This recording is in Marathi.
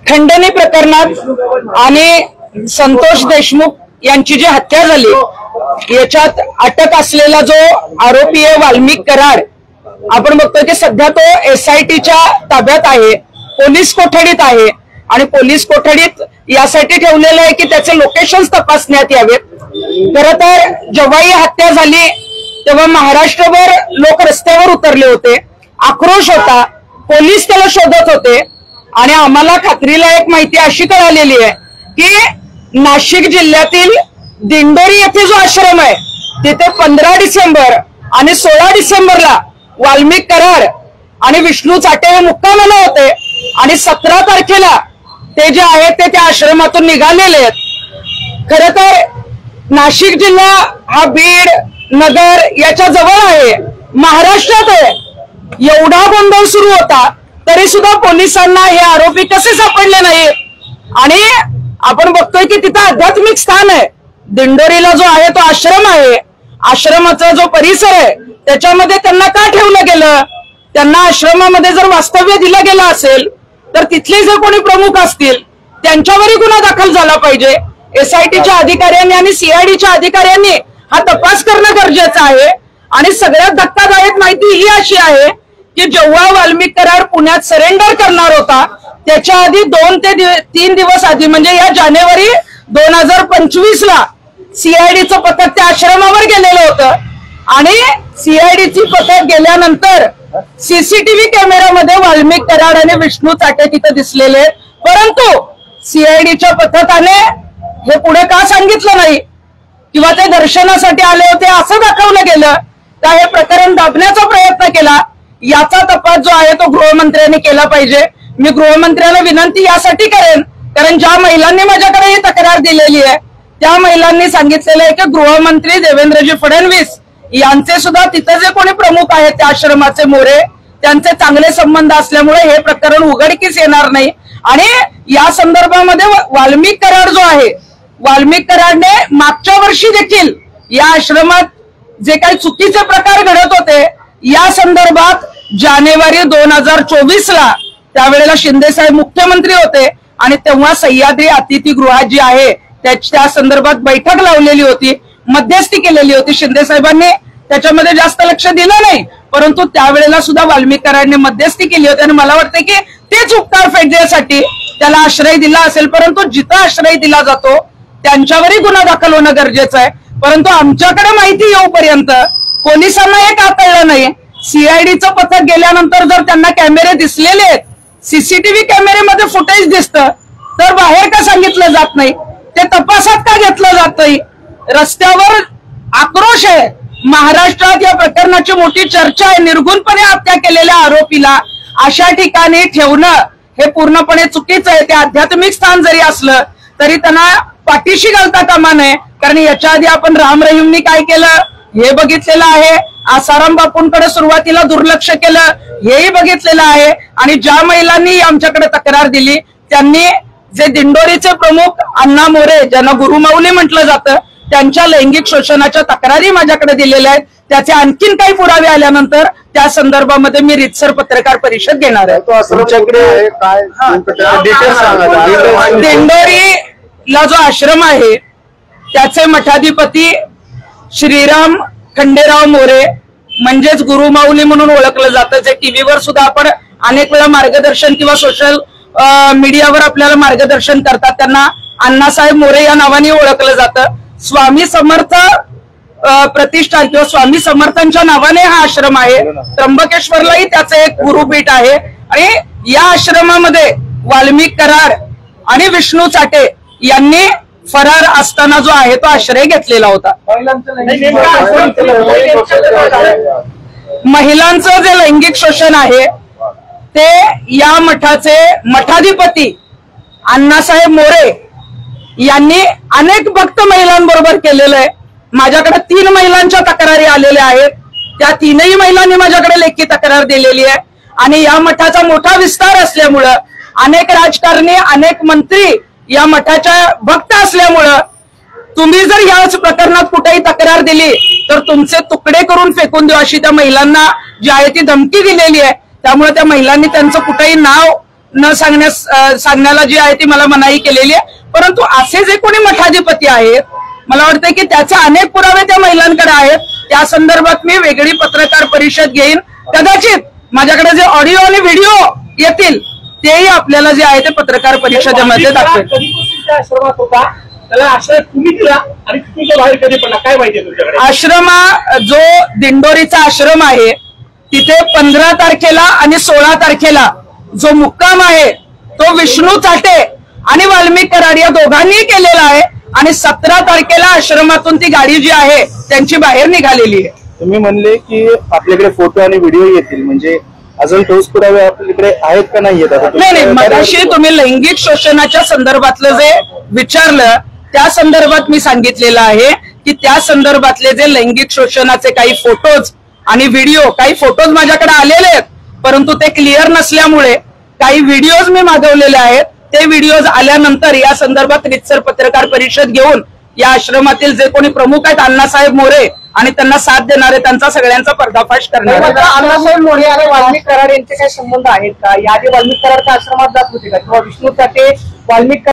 खंडणी प्रकरणात आणि संतोष देशमुख यांची जी हत्या झाली याच्यात अटक असलेला जो आरोपी आहे वाल्मिक कराड, आपण बघतोय की सध्या तो SITच्या ताब्यात आहे, पोलीस कोठडीत आहे आणि पोलीस कोठडीत यासाठी ठेवलेलं आहे की त्याचे लोकेशन्स तपासण्यात यावेत। खरं तर जेव्हा ही हत्या झाली तेव्हा महाराष्ट्रभर लोक रस्त्यावर उतरले होते, आक्रोश होता, पोलीस त्याला शोधत होते आणि आम्हाला खात्रीला एक माहिती अशी कळालेली आहे की नाशिक जिल्ह्यातील दिंडोरी येथे जो आश्रम आहे तिथे 15 डिसेंबर आणि 16 डिसेंबरला वाल्मिक कराड आणि विष्णू चाटे हे मुक्कामाला होते आणि 17 तारखेला ते जे आहेत ते त्या आश्रमातून निघालेले आहेत। खरं तर नाशिक जिल्हा हा बीड नगर याच्या जवळ आहे, महाराष्ट्रात आहे, एवढा गोंधळ सुरू होता तरी सुद्धा पोलिसांना हे आरोपी कसे सापडले नाही। आणि आपण बघतोय की तिथं आध्यात्मिक स्थान आहे, दिंडोरीला जो आहे तो आश्रम आहे, आश्रमाचा जो परिसर आहे त्याच्यामध्ये त्यांना का ठेवलं गेलं? त्यांना आश्रमामध्ये जर वास्तव्य दिलं गेलं असेल तर तिथले जे कोणी प्रमुख असतील त्यांच्यावरही गुन्हा दाखल झाला पाहिजे। SITच्या अधिकाऱ्यांनी आणि CIDच्या अधिकाऱ्यांनी हा तपास करणं गरजेचं आहे। आणि सगळ्यात धक्कादायक माहिती ही अशी आहे की जेव्हा वाल्मिक कराड पुण्यात सरेंडर करणार होता त्याच्या आधी 2 ते 3 दिवस आधी म्हणजे या जानेवारी 2025ला CIDचं पथक त्या आश्रमावर गेलेलं होतं आणि CIDची पथक गेल्यानंतर CCTV कॅमेऱ्यामध्ये वाल्मिक कराड आणि विष्णू चाटे तिथे दिसलेले, परंतु CIDच्या पथकाने हे पुढे का सांगितलं नाही किंवा ते दर्शनासाठी आले होते असं दाखवलं गेलं का हे प्रकरण दाबण्याचा प्रयत्न केला? याचा तपास जो आहे तो गृहमंत्र्यांनी केला पाहिजे। मी गृहमंत्र्यांना विनंती यासाठी करेन कारण ज्या महिलांनी माझ्याकडे ही तक्रार दिलेली आहे त्या महिलांनी सांगितलेलं आहे की गृहमंत्री देवेंद्रजी फडणवीस यांचे सुद्धा तिथे जे कोणी प्रमुख आहेत त्या आश्रमाचे मोरे त्यांचे चांगले संबंध असल्यामुळे हे प्रकरण उघडकीस येणार नाही। आणि या संदर्भामध्ये वाल्मिक कराड जो आहे, वाल्मिक कराडने मागच्या वर्षी देखील या आश्रमात जे काही चुकीचे प्रकार घडत होते या संदर्भात जानेवारी 2024ला त्यावेळेला शिंदे साहेब मुख्यमंत्री होते आणि तेव्हा सह्याद्री अतिथीगृहात जी आहे त्या संदर्भात बैठक लावलेली होती, मध्यस्थी केलेली होती शिंदे साहेबांनी, त्याच्यामध्ये जास्त लक्ष दिलं नाही परंतु त्यावेळेला सुद्धा वाल्मिक कराडने मध्यस्थी केली होती आणि मला वाटतं की तेच उपकार फेडण्यासाठी त्याला आश्रय दिला असेल। परंतु जिथं आश्रय दिला जातो त्यांच्यावरही गुन्हा दाखल होणं गरजेचं आहे, परंतु आमच्याकडे माहिती येऊपर्यंत पोलिसांना हे का कळलं नाही? CIDचं पथक गेल्यानंतर जर त्यांना कॅमेरे दिसलेले आहेत, CCTV कॅमेरेमध्ये फुटेज दिसतं तर बाहेर का सांगितलं जात नाही? ते तपासात का घेतलं जात नाही? रस्त्यावर आक्रोश आहे, महाराष्ट्रात या प्रकरणाची मोठी चर्चा आहे। निर्गुणपणे हत्या केलेल्या आरोपीला अशा ठिकाणी ठेवणं हे पूर्णपणे चुकीचं आहे। ते आध्यात्मिक स्थान जरी असलं तरी त्यांना पाठीशी घालता कामा नये, कारण याच्या आधी आपण राम रहीमनी काय केलं हे बघितलेलं आहे, आसाराम बापूंकडे सुरुवातीला दुर्लक्ष केलं हेही बघितलेलं आहे। आणि ज्या महिलांनी आमच्याकडे तक्रार दिली त्यांनी जे दिंडोरीचे प्रमुख अण्णा मोरे ज्यांना गुरुमाऊली म्हटलं जातं त्यांच्या लैंगिक शोषणाच्या तक्रारी माझ्याकडे दिलेल्या आहेत। त्याचे आणखीन काही पुरावे आल्यानंतर त्या संदर्भामध्ये मी रीतसर पत्रकार परिषद घेणार आहे। दिंडोरीला जो आश्रम आहे त्याचे मठाधिपती श्रीराम खंडेराव मोरे म्हणजेच गुरुमाऊली म्हणून ओळखलं जातं, जे टीव्हीवर सुद्धा आपण अनेक वेळा मार्गदर्शन किंवा सोशल मीडियावर आपल्याला मार्गदर्शन करतात, त्यांना अण्णासाहेब मोरे या नावाने ओळखलं जातं। स्वामी समर्थ प्रतिष्ठान किंवा स्वामी समर्थांच्या नावाने हा आश्रम आहे। त्र्यंबकेश्वरलाही त्याचे एक गुरुपीठ आहे आणि या आश्रमामध्ये वाल्मिक कराड आणि विष्णू चाटे यांनी फरार असताना जो आहे तो आश्रय घेतलेला होता। महिलांचं जे लैंगिक शोषण आहे ते या मठाचे मठाधिपती अण्णासाहेब मोरे यांनी अनेक भक्त महिलांबरोबर केलेलं आहे। माझ्याकडे 3 महिलांच्या तक्रारी आलेल्या आहेत, त्या 3ही महिलांनी माझ्याकडे लेखी तक्रार दिलेली आहे। आणि या मठाचा मोठा विस्तार असल्यामुळं अनेक राजकारणी अनेक मंत्री या मठाच्या भक्त असल्यामुळं तुम्ही जर याच प्रकरणात कुठेही तक्रार दिली तर तुमचे तुकडे करून फेकून देऊ अशी त्या महिलांना जी आहे ती धमकी दिलेली आहे। त्यामुळे त्या महिलांनी त्यांचं कुठेही नाव न सांगण्याला जी आहे ती मला मनाई केलेली आहे. परंतु असे जे कोणी मठाधिपती आहेत, मला वाटतं की त्याचे अनेक पुरावे त्या महिलांकडे आहेत. त्या संदर्भात मी वेगळी पत्रकार परिषद घेईन. कदाचित माझ्याकडे जे ऑडिओ आणि व्हिडिओ येतील तेही आपल्याला जे आहे ते पत्रकार परिषदेमध्ये दाखवेल. त्याला आश्रय तुम्ही दिला आणि तुमच्या बाहेर कधी पडला काय माहिती तुमच्याकडे? आश्रमा जो दिंडोरीचा आश्रम आहे तिथे 15 तारखेला आणि 16 तारखेला जो मुक्काम आहे तो विष्णू चाटे आणि वाल्मिक कराड या दोघांनी केलेला आहे आणि 17 तारखेला आश्रमातून ती गाडी जी आहे त्यांची बाहेर निघालेली आहे. तुम्ही म्हणले की आपल्याकडे फोटो आणि व्हिडिओ येतील, म्हणजे अजून ठोस पुरावे आपल्याकडे आहेत का नाही येत? नाही, मगाशी तुम्ही लैंगिक शोषणाच्या संदर्भातलं जे विचारलं त्या संदर्भात मी सांगितलेलं आहे की त्या संदर्भातले जे लैंगिक शोषणाचे काही फोटोज आणि व्हिडिओ, काही फोटोज माझ्याकडे आलेले आहेत परंतु ते क्लिअर नसल्यामुळे काही व्हिडिओज मी मागवलेले आहेत. ते व्हिडिओज आल्यानंतर या संदर्भात रितसर पत्रकार परिषद घेऊन या आश्रमातील जे कोणी प्रमुख आहेत अण्णासाहेब मोरे आणि त्यांना साथ देणारे त्यांचा सगळ्यांचा पर्दाफाश करणार आहे. अण्णासाहेब मोरे आणि वाल्मिक कराड यांचे काही संबंध आहेत का? या आधी वाल्मिक कराडच्या आश्रमात जात होते का किंवा विष्णू चाटे वाल्मिक